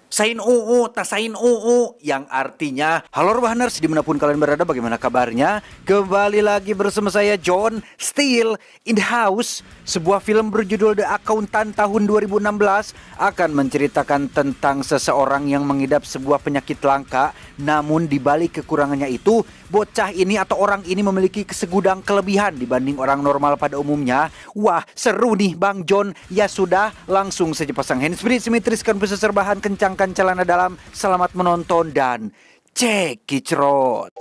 Sain tasain yang artinya halo Rebahaners dimanapun kalian berada, bagaimana kabarnya? Kembali lagi bersama saya John Still in the House. Sebuah film berjudul The Accountant tahun 2016 akan menceritakan tentang seseorang yang mengidap sebuah penyakit langka. Namun di balik kekurangannya itu, bocah ini atau orang ini memiliki segudang kelebihan dibanding orang normal pada umumnya. Wah, seru nih Bang John. Ya sudah, langsung saja pasang handsfree, simetriskan pusar bahan, kencangkan celana dalam. Selamat menonton dan cekicrot.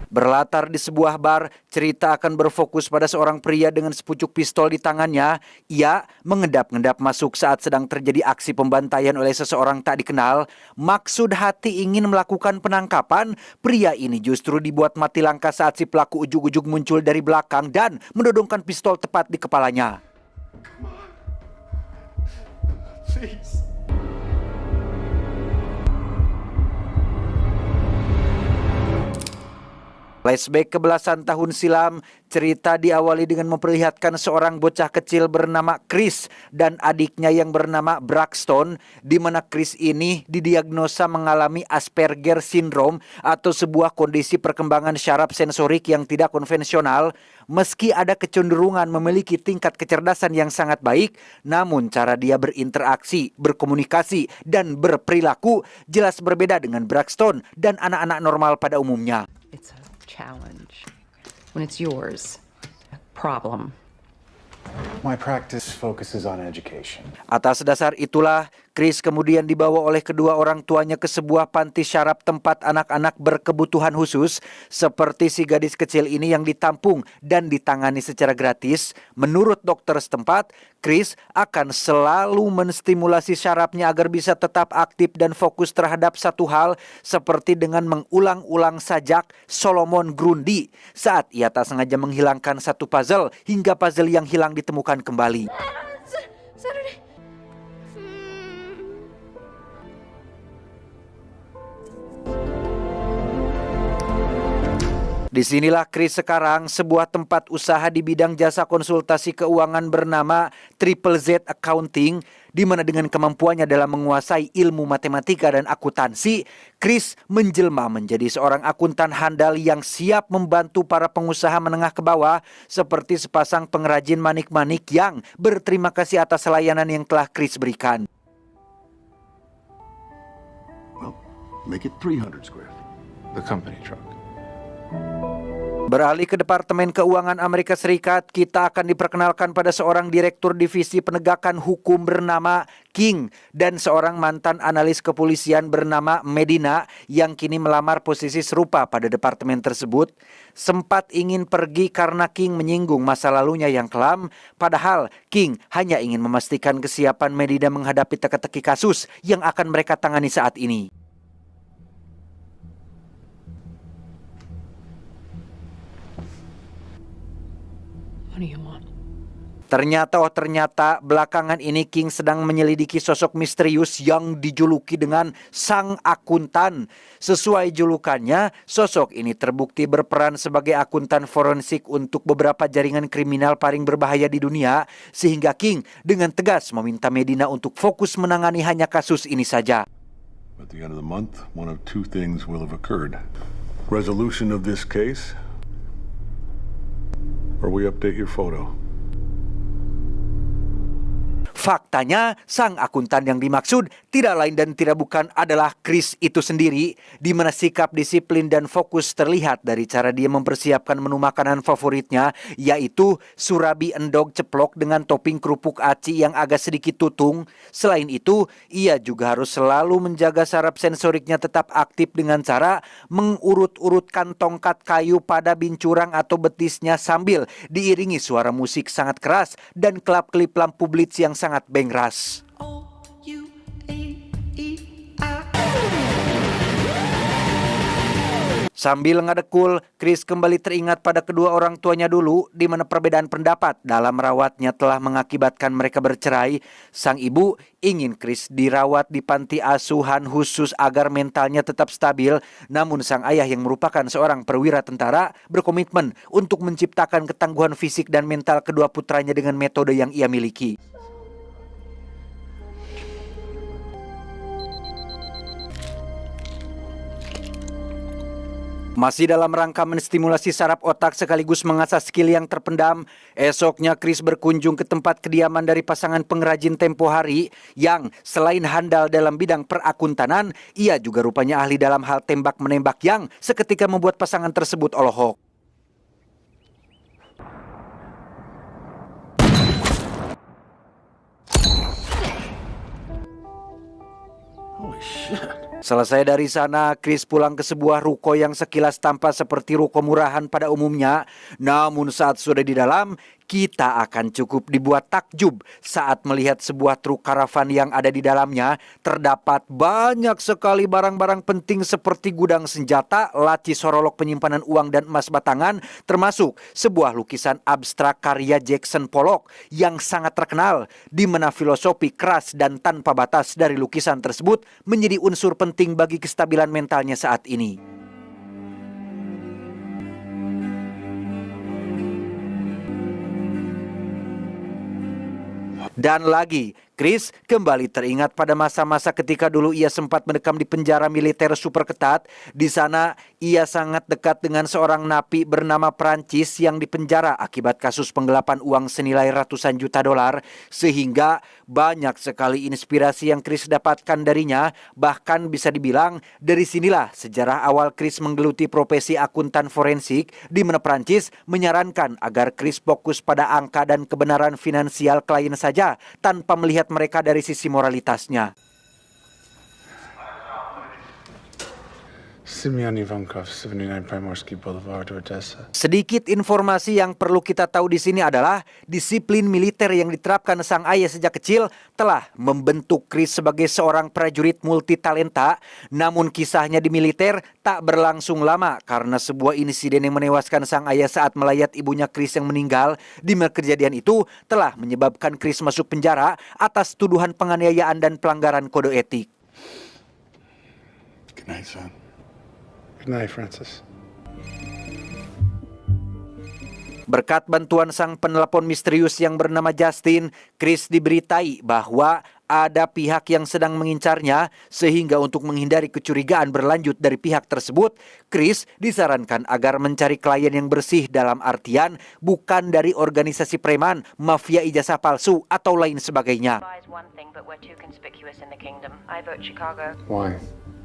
Berlatar di sebuah bar, cerita akan berfokus pada seorang pria dengan sepucuk pistol di tangannya. Ia mengendap-endap masuk saat sedang terjadi aksi pembantaian oleh seseorang tak dikenal. Maksud hati ingin melakukan penangkapan, pria ini justru dibuat mati langkah saat si pelaku ujug-ujug muncul dari belakang dan mendodongkan pistol tepat di kepalanya. Please. Flashback ke belasan tahun silam, cerita diawali dengan memperlihatkan seorang bocah kecil bernama Chris dan adiknya yang bernama Braxton, di mana Chris ini didiagnosa mengalami Asperger Syndrome atau sebuah kondisi perkembangan syaraf sensorik yang tidak konvensional. Meski ada kecenderungan memiliki tingkat kecerdasan yang sangat baik, namun cara dia berinteraksi, berkomunikasi, dan berperilaku jelas berbeda dengan Braxton dan anak-anak normal pada umumnya. It's a challenge. When it's yours, a problem. My practice focuses on education. Atas dasar itulah, Chris kemudian dibawa oleh kedua orang tuanya ke sebuah panti syaraf tempat anak-anak berkebutuhan khusus. Seperti si gadis kecil ini yang ditampung dan ditangani secara gratis. Menurut dokter setempat, Chris akan selalu menstimulasi syarafnya agar bisa tetap aktif dan fokus terhadap satu hal, seperti dengan mengulang-ulang sajak Solomon Grundy saat ia tak sengaja menghilangkan satu puzzle hingga puzzle yang hilang ditemukan kembali. Saturday. Disinilah Chris sekarang, sebuah tempat usaha di bidang jasa konsultasi keuangan bernama Triple Z Accounting, di mana dengan kemampuannya dalam menguasai ilmu matematika dan akuntansi, Chris menjelma menjadi seorang akuntan handal yang siap membantu para pengusaha menengah ke bawah, seperti sepasang pengrajin manik-manik yang berterima kasih atas layanan yang telah Chris berikan. Well, make it 300 square feet. The company truck. Beralih ke Departemen Keuangan Amerika Serikat, kita akan diperkenalkan pada seorang direktur divisi penegakan hukum bernama King dan seorang mantan analis kepolisian bernama Medina yang kini melamar posisi serupa pada departemen tersebut. Sempat ingin pergi karena King menyinggung masa lalunya yang kelam, padahal King hanya ingin memastikan kesiapan Medina menghadapi teka-teki kasus yang akan mereka tangani saat ini. What do you want? Ternyata belakangan ini King sedang menyelidiki sosok misterius yang dijuluki dengan Sang Akuntan. Sesuai julukannya, sosok ini terbukti berperan sebagai akuntan forensik untuk beberapa jaringan kriminal paling berbahaya di dunia, sehingga King dengan tegas meminta Medina untuk fokus menangani hanya kasus ini saja. At the end of the month, one of two things will have occurred. Resolution of this case, or we update your photo. Faktanya, sang akuntan yang dimaksud tidak lain dan tidak bukan adalah Chris itu sendiri, di mana sikap disiplin dan fokus terlihat dari cara dia mempersiapkan menu makanan favoritnya, yaitu surabi endog ceplok dengan topping kerupuk aci yang agak sedikit tutung. Selain itu, ia juga harus selalu menjaga saraf sensoriknya tetap aktif dengan cara mengurut-urutkan tongkat kayu pada bincurang atau betisnya sambil diiringi suara musik sangat keras dan kelap-kelip lampu blitz yang sangat bengras. Sambil ngadekul, Chris kembali teringat pada kedua orang tuanya dulu di mana perbedaan pendapat dalam merawatnya telah mengakibatkan mereka bercerai. Sang ibu ingin Chris dirawat di panti asuhan khusus agar mentalnya tetap stabil. Namun sang ayah yang merupakan seorang perwira tentara berkomitmen untuk menciptakan ketangguhan fisik dan mental kedua putranya dengan metode yang ia miliki. Masih dalam rangka menstimulasi saraf otak sekaligus mengasah skill yang terpendam, esoknya Chris berkunjung ke tempat kediaman dari pasangan pengrajin tempo hari yang selain handal dalam bidang perakuntanan, ia juga rupanya ahli dalam hal tembak-menembak yang seketika membuat pasangan tersebut olohok. Holy shit. Selesai dari sana, Chris pulang ke sebuah ruko yang sekilas tampak seperti ruko murahan pada umumnya. Namun saat sudah di dalam, kita akan cukup dibuat takjub saat melihat sebuah truk karavan yang ada di dalamnya. Terdapat banyak sekali barang-barang penting seperti gudang senjata, laci sorolok penyimpanan uang dan emas batangan, termasuk sebuah lukisan abstrak karya Jackson Pollock yang sangat terkenal, di mana filosofi keras dan tanpa batas dari lukisan tersebut menjadi unsur penting bagi kestabilan mentalnya saat ini. Dan lagi, Chris kembali teringat pada masa-masa ketika dulu ia sempat mendekam di penjara militer super ketat. Di sana, ia sangat dekat dengan seorang napi bernama Prancis yang dipenjara akibat kasus penggelapan uang senilai ratusan juta dolar. Sehingga banyak sekali inspirasi yang Chris dapatkan darinya. Bahkan bisa dibilang dari sinilah sejarah awal Chris menggeluti profesi akuntan forensik, di mana Prancis menyarankan agar Chris fokus pada angka dan kebenaran finansial klien saja, tanpa melihat mereka dari sisi moralitasnya. Simeon Ivankov, 79 Primorsky Boulevard, Odessa. Sedikit informasi yang perlu kita tahu di sini adalah disiplin militer yang diterapkan sang ayah sejak kecil telah membentuk Chris sebagai seorang prajurit multitalenta. Namun kisahnya di militer tak berlangsung lama karena sebuah insiden yang menewaskan sang ayah saat melayat ibunya Chris yang meninggal. Di mana kejadian itu telah menyebabkan Chris masuk penjara atas tuduhan penganiayaan dan pelanggaran kode etik. Good night, son. Good night, Francis. Berkat bantuan sang penelpon misterius yang bernama Justin, Chris diberitai bahwa ada pihak yang sedang mengincarnya, sehingga untuk menghindari kecurigaan berlanjut dari pihak tersebut, Chris disarankan agar mencari klien yang bersih dalam artian bukan dari organisasi preman, mafia ijazah palsu, atau lain sebagainya. Why?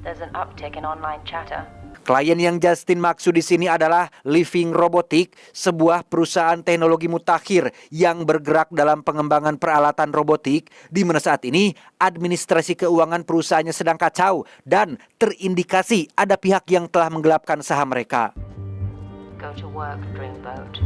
There's an uptick in online chatter. Klien yang Justin maksud di sini adalah Living Robotics, sebuah perusahaan teknologi mutakhir yang bergerak dalam pengembangan peralatan robotik, di mana saat ini administrasi keuangan perusahaannya sedang kacau dan terindikasi ada pihak yang telah menggelapkan saham mereka. Go to work, Dreamboat.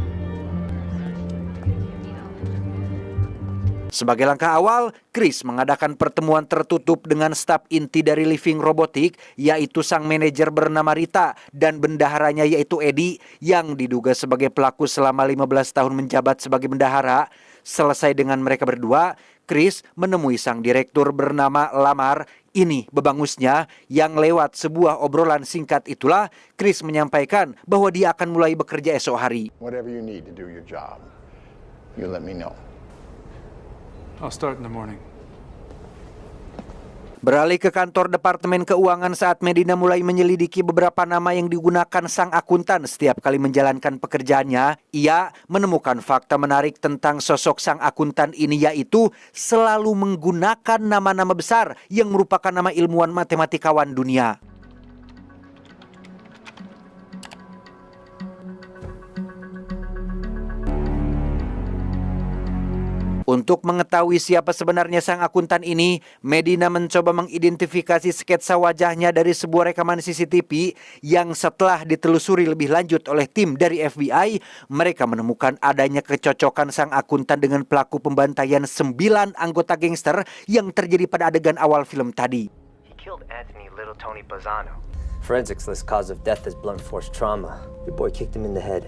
Sebagai langkah awal, Chris mengadakan pertemuan tertutup dengan staf inti dari Living Robotics, yaitu sang manajer bernama Rita dan bendaharanya yaitu Eddie, yang diduga sebagai pelaku selama 15 tahun menjabat sebagai bendahara. Selesai dengan mereka berdua, Chris menemui sang direktur bernama Lamar. Ini bebangusnya yang lewat sebuah obrolan singkat itulah Chris menyampaikan bahwa dia akan mulai bekerja esok hari. Whatever you need to do your job, you let me know. I'll start in the morning. Beralih ke kantor Departemen Keuangan saat Medina mulai menyelidiki beberapa nama yang digunakan sang akuntan setiap kali menjalankan pekerjaannya, ia menemukan fakta menarik tentang sosok sang akuntan ini, yaitu selalu menggunakan nama-nama besar yang merupakan nama ilmuwan matematikawan dunia. Untuk mengetahui siapa sebenarnya sang akuntan ini, Medina mencoba mengidentifikasi sketsa wajahnya dari sebuah rekaman CCTV yang setelah ditelusuri lebih lanjut oleh tim dari FBI, mereka menemukan adanya kecocokan sang akuntan dengan pelaku pembantaian 9 anggota gangster yang terjadi pada adegan awal film tadi. He killed Anthony Little Tony Bazzano. Forensics lists cause of death as blunt force trauma. Your boy kicked him in the head.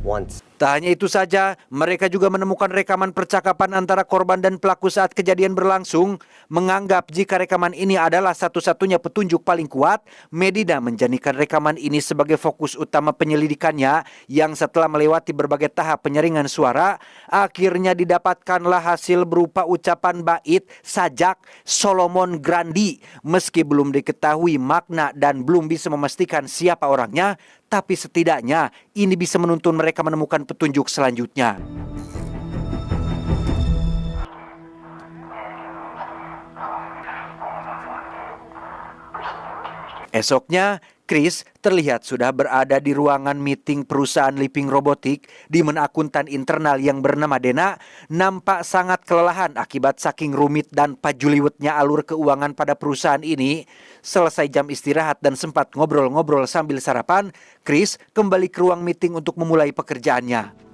Once. Tak hanya itu saja, mereka juga menemukan rekaman percakapan antara korban dan pelaku saat kejadian berlangsung. Menganggap jika rekaman ini adalah satu-satunya petunjuk paling kuat, Medina menjadikan rekaman ini sebagai fokus utama penyelidikannya yang setelah melewati berbagai tahap penyaringan suara, akhirnya didapatkanlah hasil berupa ucapan bait sajak Solomon Grandi. Meski belum diketahui makna dan belum bisa memastikan siapa orangnya, tapi setidaknya ini bisa menuntun mereka menemukan petunjuk selanjutnya. Esoknya, Chris terlihat sudah berada di ruangan meeting perusahaan Leaping Robotic di mana akuntan internal yang bernama Dena nampak sangat kelelahan akibat saking rumit dan pajuliwetnya alur keuangan pada perusahaan ini. Selesai jam istirahat dan sempat ngobrol-ngobrol sambil sarapan, Chris kembali ke ruang meeting untuk memulai pekerjaannya.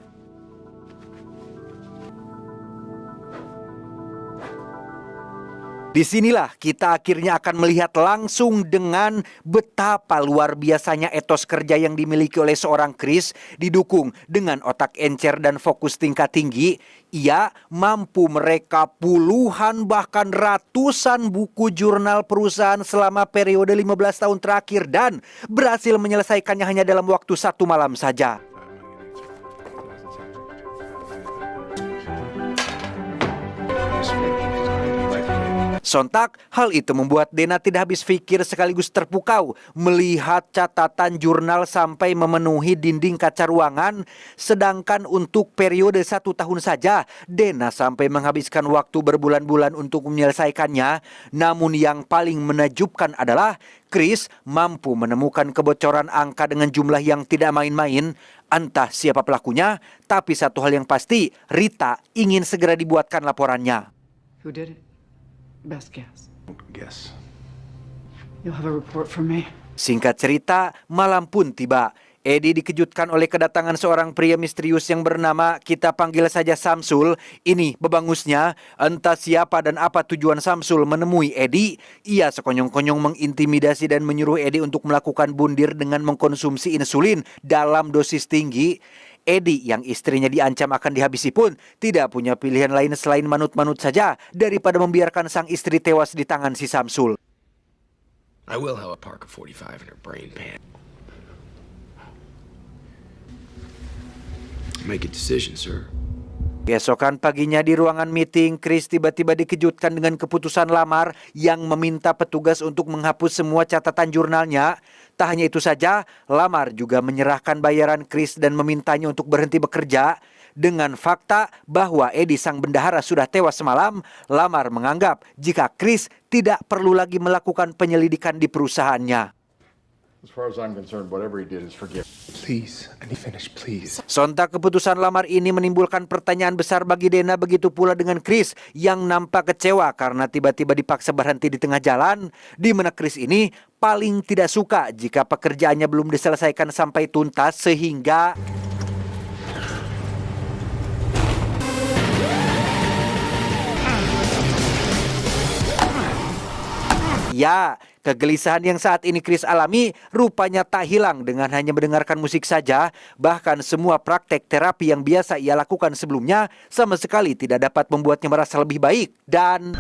Disinilah kita akhirnya akan melihat langsung dengan betapa luar biasanya etos kerja yang dimiliki oleh seorang Chris, didukung dengan otak encer dan fokus tingkat tinggi. Ia mampu mereka puluhan bahkan ratusan buku jurnal perusahaan selama periode 15 tahun terakhir dan berhasil menyelesaikannya hanya dalam waktu 1 malam saja. Sontak, hal itu membuat Dena tidak habis pikir sekaligus terpukau melihat catatan jurnal sampai memenuhi dinding kaca ruangan. Sedangkan untuk periode 1 tahun saja, Dena sampai menghabiskan waktu berbulan-bulan untuk menyelesaikannya. Namun yang paling menakjubkan adalah Chris mampu menemukan kebocoran angka dengan jumlah yang tidak main-main. Entah siapa pelakunya, tapi satu hal yang pasti, Rita ingin segera dibuatkan laporannya. Who did it? Best guess. Guess. You'll have a report from me. Singkat cerita, malam pun tiba. Eddie dikejutkan oleh kedatangan seorang pria misterius yang bernama, kita panggil saja Samsul. Ini bebangusnya, entah siapa dan apa tujuan Samsul menemui Eddie. Ia sekonyong-konyong mengintimidasi dan menyuruh Eddie untuk melakukan bundir dengan mengkonsumsi insulin dalam dosis tinggi. Eddie yang istrinya diancam akan dihabisi pun tidak punya pilihan lain selain manut-manut saja daripada membiarkan sang istri tewas di tangan si Samsul. I will have a Parker 45 in her brain pan. Make a decision, sir. Keesokan paginya di ruangan meeting, Chris tiba-tiba dikejutkan dengan keputusan Lamar yang meminta petugas untuk menghapus semua catatan jurnalnya. Tak hanya itu saja, Lamar juga menyerahkan bayaran Chris dan memintanya untuk berhenti bekerja. Dengan fakta bahwa Eddie sang bendahara sudah tewas semalam, Lamar menganggap jika Chris tidak perlu lagi melakukan penyelidikan di perusahaannya. As far as I'm concerned, whatever he did is forgiven. Please, let me finish, please. Sontak keputusan Lamar ini menimbulkan pertanyaan besar bagi Dena, begitu pula dengan Chris yang nampak kecewa karena tiba-tiba dipaksa berhenti di tengah jalan, di mana Chris ini paling tidak suka jika pekerjaannya belum diselesaikan sampai tuntas sehingga ya, kegelisahan yang saat ini Chris alami rupanya tak hilang dengan hanya mendengarkan musik saja. Bahkan semua praktek terapi yang biasa ia lakukan sebelumnya sama sekali tidak dapat membuatnya merasa lebih baik. Dan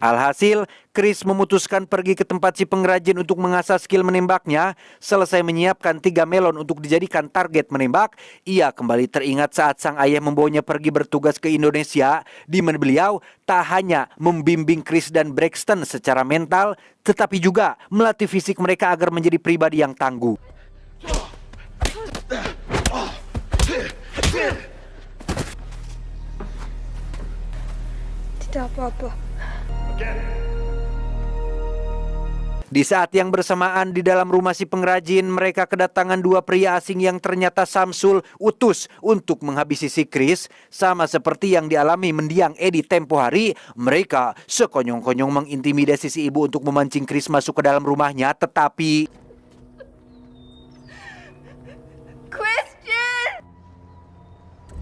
alhasil, Chris memutuskan pergi ke tempat si pengrajin untuk mengasah skill menembaknya. Selesai menyiapkan 3 melon untuk dijadikan target menembak, ia kembali teringat saat sang ayah membawanya pergi bertugas ke Indonesia, di mana beliau tak hanya membimbing Chris dan Braxton secara mental, tetapi juga melatih fisik mereka agar menjadi pribadi yang tangguh. Tidak apa-apa. Di saat yang bersamaan di dalam rumah si pengrajin, mereka kedatangan 2 pria asing yang ternyata Samsul utus untuk menghabisi si Chris. Sama seperti yang dialami mendiang Eddie tempo hari, mereka sekonyong-konyong mengintimidasi si ibu untuk memancing Chris masuk ke dalam rumahnya, tetapi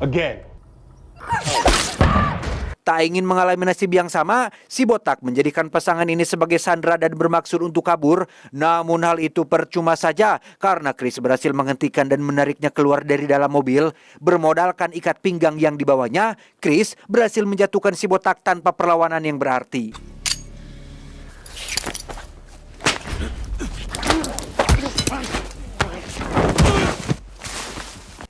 Again. Tak ingin mengalami nasib yang sama, si botak menjadikan pasangan ini sebagai sandera dan bermaksud untuk kabur. Namun hal itu percuma saja karena Chris berhasil menghentikan dan menariknya keluar dari dalam mobil. Bermodalkan ikat pinggang yang dibawanya, Chris berhasil menjatuhkan si botak tanpa perlawanan yang berarti.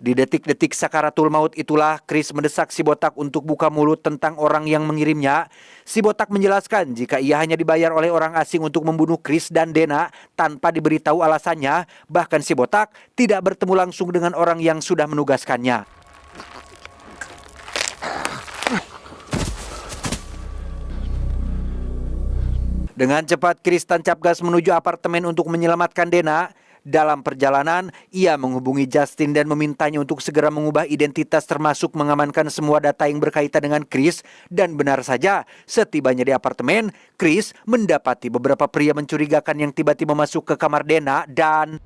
Di detik-detik sakaratul maut itulah Chris mendesak si botak untuk buka mulut tentang orang yang mengirimnya. Si botak menjelaskan jika ia hanya dibayar oleh orang asing untuk membunuh Chris dan Dana tanpa diberitahu alasannya. Bahkan si botak tidak bertemu langsung dengan orang yang sudah menugaskannya. Dengan cepat Chris tancap gas menuju apartemen untuk menyelamatkan Dana. Dalam perjalanan, ia menghubungi Justin dan memintanya untuk segera mengubah identitas termasuk mengamankan semua data yang berkaitan dengan Chris. Dan benar saja, setibanya di apartemen, Chris mendapati beberapa pria mencurigakan yang tiba-tiba masuk ke kamar Dana dan...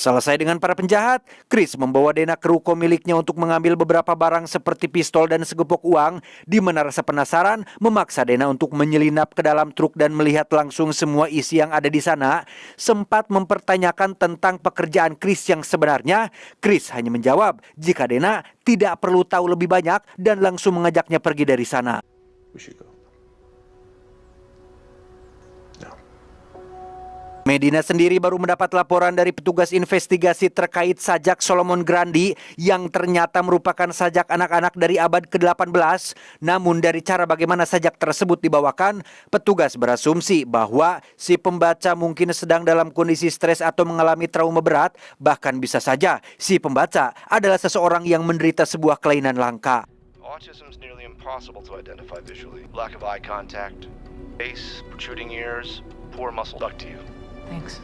Selesai dengan para penjahat, Chris membawa Dana ke ruko miliknya untuk mengambil beberapa barang seperti pistol dan segepok uang. Di mana rasa penasaran memaksa Dana untuk menyelinap ke dalam truk dan melihat langsung semua isi yang ada di sana. Sempat mempertanyakan tentang pekerjaan Chris yang sebenarnya, Chris hanya menjawab jika Dana tidak perlu tahu lebih banyak dan langsung mengajaknya pergi dari sana. We should go. Medina sendiri baru mendapat laporan dari petugas investigasi terkait sajak Solomon Grundy yang ternyata merupakan sajak anak-anak dari abad ke-18. Namun dari cara bagaimana sajak tersebut dibawakan, petugas berasumsi bahwa si pembaca mungkin sedang dalam kondisi stres atau mengalami trauma berat. Bahkan bisa saja si pembaca adalah seseorang yang menderita sebuah kelainan langka. Autism is nearly impossible to identify visually. Lack of eye contact, face, protruding ears, poor muscle ductile. Thanks.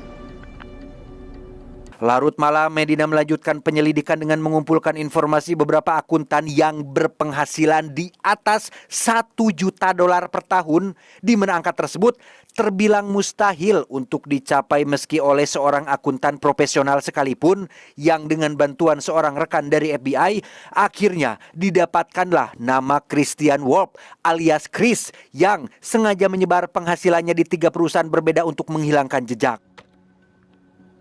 Larut malam, Medina melanjutkan penyelidikan dengan mengumpulkan informasi beberapa akuntan yang berpenghasilan di atas $1 juta per tahun, di mana angka tersebut terbilang mustahil untuk dicapai meski oleh seorang akuntan profesional sekalipun. Yang dengan bantuan seorang rekan dari FBI, akhirnya didapatkanlah nama Christian Wolf alias Chris yang sengaja menyebar penghasilannya di 3 perusahaan berbeda untuk menghilangkan jejak.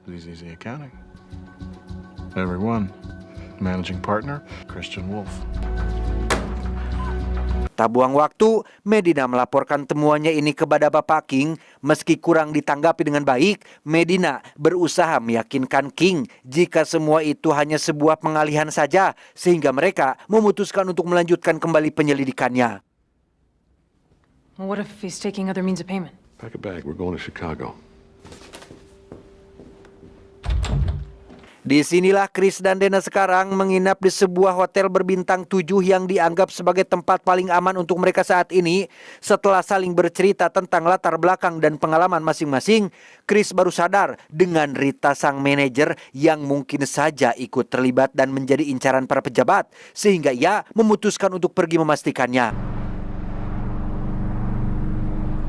Easy accounting. Everyone. Managing partner, Christian Wolf. Tak buang waktu, Medina melaporkan temuannya ini kepada Bapak King. Meski kurang ditanggapi dengan baik, Medina berusaha meyakinkan King jika semua itu hanya sebuah pengalihan saja, sehingga mereka memutuskan untuk melanjutkan kembali penyelidikannya. Well, what if he's taking other means of payment? Pack a bag, we're going to Chicago. Disinilah Chris dan Dana sekarang menginap di sebuah hotel berbintang 7 yang dianggap sebagai tempat paling aman untuk mereka saat ini. Setelah saling bercerita tentang latar belakang dan pengalaman masing-masing, Chris baru sadar dengan Rita sang manajer yang mungkin saja ikut terlibat dan menjadi incaran para pejabat, sehingga ia memutuskan untuk pergi memastikannya.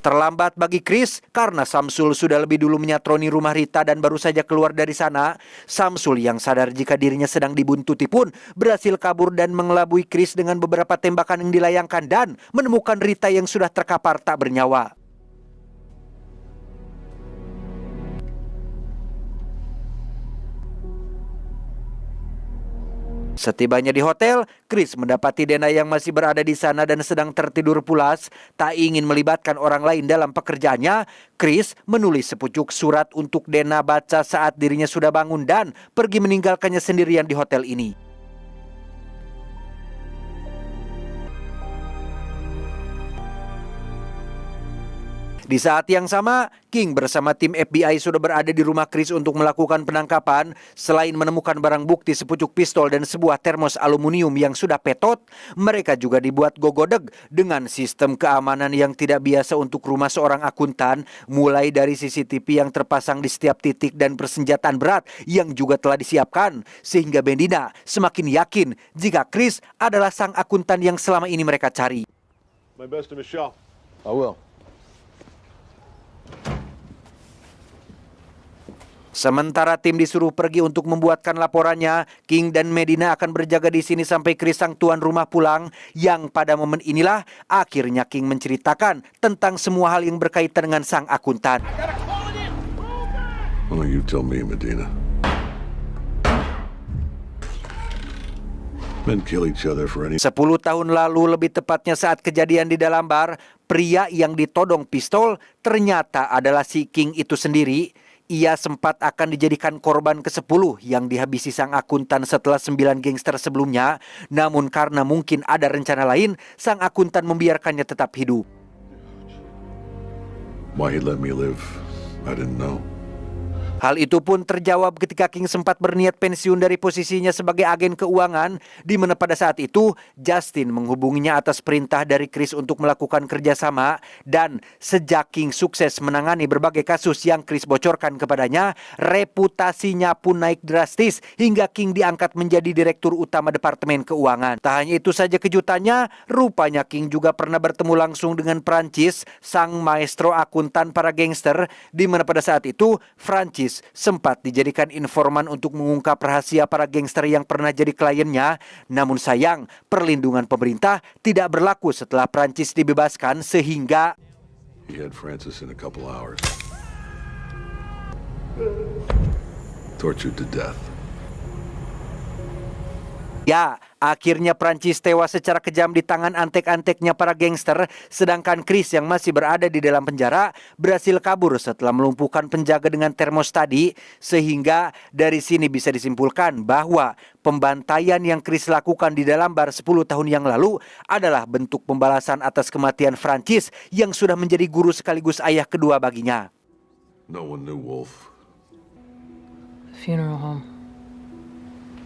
Terlambat bagi Chris karena Samsul sudah lebih dulu menyatroni rumah Rita dan baru saja keluar dari sana. Samsul yang sadar jika dirinya sedang dibuntuti pun berhasil kabur dan mengelabui Chris dengan beberapa tembakan yang dilayangkan dan menemukan Rita yang sudah terkapar tak bernyawa. Setibanya di hotel, Chris mendapati Dana yang masih berada di sana dan sedang tertidur pulas. Tak ingin melibatkan orang lain dalam pekerjaannya, Chris menulis sepucuk surat untuk Dana baca saat dirinya sudah bangun dan pergi meninggalkannya sendirian di hotel ini. Di saat yang sama, King bersama tim FBI sudah berada di rumah Chris untuk melakukan penangkapan. Selain menemukan barang bukti sepucuk pistol dan sebuah termos aluminium yang sudah petot, mereka juga dibuat gogodeg dengan sistem keamanan yang tidak biasa untuk rumah seorang akuntan, mulai dari CCTV yang terpasang di setiap titik dan persenjataan berat yang juga telah disiapkan, sehingga Medina semakin yakin jika Chris adalah sang akuntan yang selama ini mereka cari. My best to Michelle. I will. Sementara tim disuruh pergi untuk membuatkan laporannya, King dan Medina akan berjaga di sini sampai Chris sang tuan rumah pulang, yang pada momen inilah akhirnya King menceritakan tentang semua hal yang berkaitan dengan sang akuntan. Oh, you tell me, Medina. Men kill each other for any... 10 tahun lalu, lebih tepatnya saat kejadian di dalam bar, pria yang ditodong pistol ternyata adalah si King itu sendiri. Ia sempat akan dijadikan korban ke-10 yang dihabisi sang akuntan setelah 9 gangster sebelumnya. Namun karena mungkin ada rencana lain, sang akuntan membiarkannya tetap hidup. Why he let me live, I didn't know. Hal itu pun terjawab ketika King sempat berniat pensiun dari posisinya sebagai agen keuangan, di mana pada saat itu Justin menghubunginya atas perintah dari Chris untuk melakukan kerjasama. Dan sejak King sukses menangani berbagai kasus yang Chris bocorkan kepadanya, reputasinya pun naik drastis hingga King diangkat menjadi direktur utama Departemen Keuangan. Tak hanya itu saja kejutannya, rupanya King juga pernah bertemu langsung dengan Francis, sang maestro akuntan para gangster, di mana pada saat itu Francis sempat dijadikan informan untuk mengungkap rahasia para gangster yang pernah jadi kliennya. Namun sayang, perlindungan pemerintah tidak berlaku setelah Prancis dibebaskan, sehingga He had Francis in a couple hours. Tortured to death. ya, akhirnya Prancis tewas secara kejam di tangan antek-anteknya para gangster, sedangkan Chris yang masih berada di dalam penjara berhasil kabur setelah melumpuhkan penjaga dengan termos tadi. Sehingga dari sini bisa disimpulkan bahwa pembantaian yang Chris lakukan di dalam bar 10 tahun yang lalu adalah bentuk pembalasan atas kematian Prancis yang sudah menjadi guru sekaligus ayah kedua baginya. No one knew Wolf. Funeral home.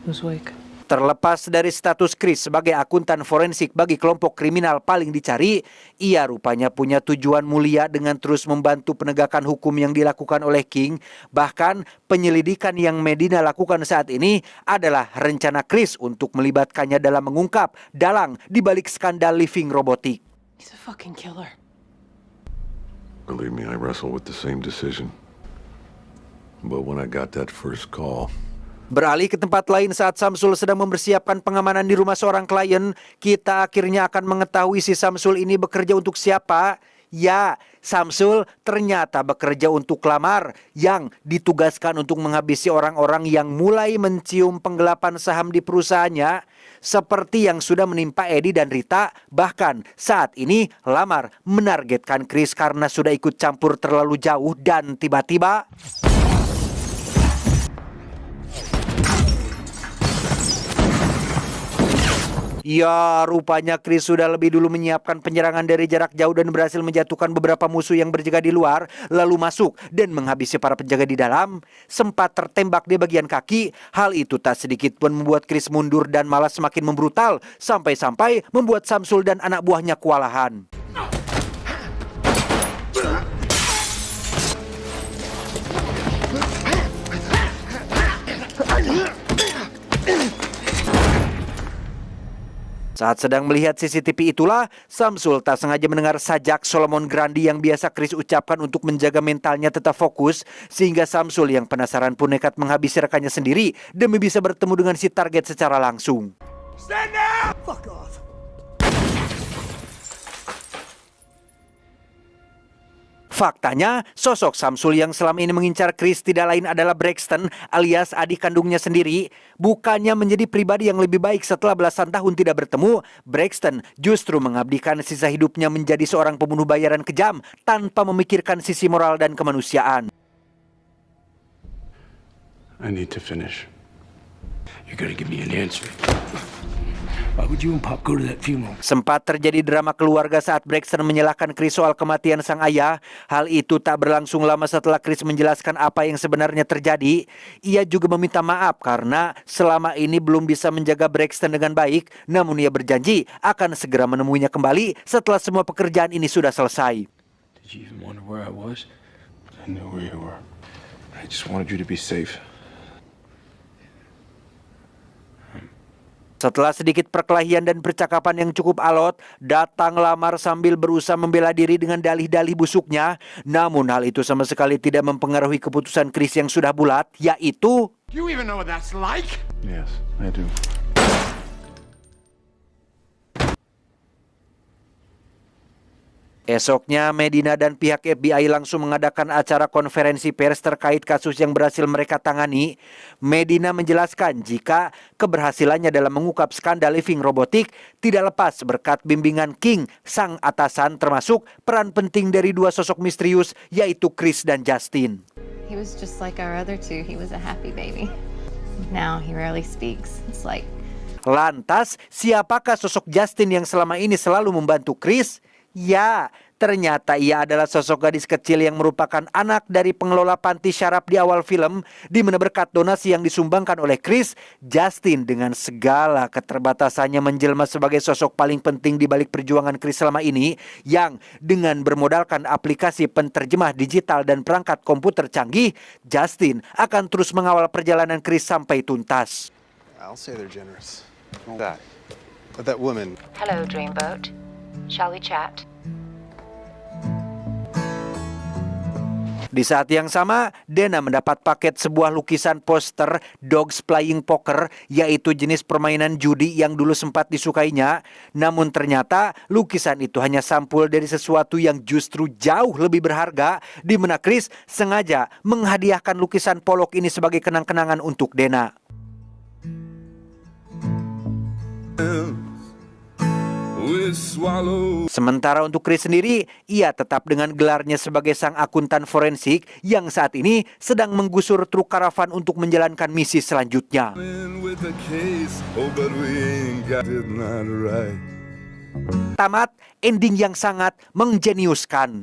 Who's wake? Terlepas dari status Chris sebagai akuntan forensik bagi kelompok kriminal paling dicari, ia rupanya punya tujuan mulia dengan terus membantu penegakan hukum yang dilakukan oleh King. Bahkan penyelidikan yang Medina lakukan saat ini adalah rencana Chris untuk melibatkannya dalam mengungkap dalang di balik skandal living robotik. He's a fucking killer. Believe me, I wrestle with the same decision. But when I got that first call... Beralih ke tempat lain, saat Samsul sedang mempersiapkan pengamanan di rumah seorang klien, kita akhirnya akan mengetahui si Samsul ini bekerja untuk siapa. Ya, Samsul ternyata bekerja untuk Lamar yang ditugaskan untuk menghabisi orang-orang yang mulai mencium penggelapan saham di perusahaannya. Seperti yang sudah menimpa Eddie dan Rita, bahkan saat ini Lamar menargetkan Chris karena sudah ikut campur terlalu jauh dan tiba-tiba... Ya, rupanya Chris sudah lebih dulu menyiapkan penyerangan dari jarak jauh dan berhasil menjatuhkan beberapa musuh yang berjaga di luar, lalu masuk dan menghabisi para penjaga di dalam. Sempat tertembak di bagian kaki, hal itu tak sedikit pun membuat Chris mundur dan malah semakin membrutal, sampai-sampai membuat Samsul dan anak buahnya kewalahan. Saat sedang melihat CCTV itulah, Samsul tak sengaja mendengar sajak Solomon Grundy yang biasa Chris ucapkan untuk menjaga mentalnya tetap fokus, sehingga Samsul yang penasaran pun nekat menghabisi rekannya sendiri demi bisa bertemu dengan si target secara langsung. Stand down! Fuck off. Faktanya, sosok Samsul yang selama ini mengincar Chris tidak lain adalah Braxton alias adik kandungnya sendiri. Bukannya menjadi pribadi yang lebih baik setelah belasan tahun tidak bertemu, Braxton justru mengabdikan sisa hidupnya menjadi seorang pembunuh bayaran kejam tanpa memikirkan sisi moral dan kemanusiaan. I need to finish. You're gonna give me an answer. Why would you and Pop go to that funeral? Sempat terjadi drama keluarga saat Braxton menyalahkan Chris soal kematian sang ayah. Hal itu tak berlangsung lama setelah Chris menjelaskan apa yang sebenarnya terjadi. Ia juga meminta maaf karena selama ini belum bisa menjaga Braxton dengan baik. Namun ia berjanji akan segera menemuinya kembali setelah semua pekerjaan ini sudah selesai. Did you even wonder where I was? I knew where you were. I just wanted you to be safe. Setelah sedikit perkelahian dan percakapan yang cukup alot, datang lamar sambil berusaha membela diri dengan dalih-dalih busuknya. Namun hal itu sama sekali tidak mempengaruhi keputusan Chris yang sudah bulat, yaitu... You even know what that's like? Yes, I do. Esoknya, Medina dan pihak FBI langsung mengadakan acara konferensi pers terkait kasus yang berhasil mereka tangani. Medina menjelaskan jika keberhasilannya dalam mengungkap skandal living robotik tidak lepas berkat bimbingan King, sang atasan, termasuk peran penting dari dua sosok misterius yaitu Chris dan Justin. He was just like our other two. He was a happy baby. Now he rarely speaks. It's like... Lantas, siapakah sosok Justin yang selama ini selalu membantu Chris? Ya, ternyata ia adalah sosok gadis kecil yang merupakan anak dari pengelola panti syaraf di awal film, di mana berkat donasi yang disumbangkan oleh Chris, Justin dengan segala keterbatasannya menjelma sebagai sosok paling penting di balik perjuangan Chris selama ini, yang dengan bermodalkan aplikasi penterjemah digital dan perangkat komputer canggih, Justin akan terus mengawal perjalanan Chris sampai tuntas. I'll say they're generous. That. But that woman. Hello, Dreamboat. Shall we chat? Di saat yang sama, Dana mendapat paket sebuah lukisan poster Dogs Playing Poker, yaitu jenis permainan judi yang dulu sempat disukainya. Namun ternyata lukisan itu hanya sampul dari sesuatu yang justru jauh lebih berharga, di mana Chris sengaja menghadiahkan lukisan Pollock ini sebagai kenang-kenangan untuk Dana. Sementara untuk Chris sendiri, ia tetap dengan gelarnya sebagai sang akuntan forensik yang saat ini sedang menggusur truk karavan untuk menjalankan misi selanjutnya. Tamat, ending yang sangat menjeniuskan.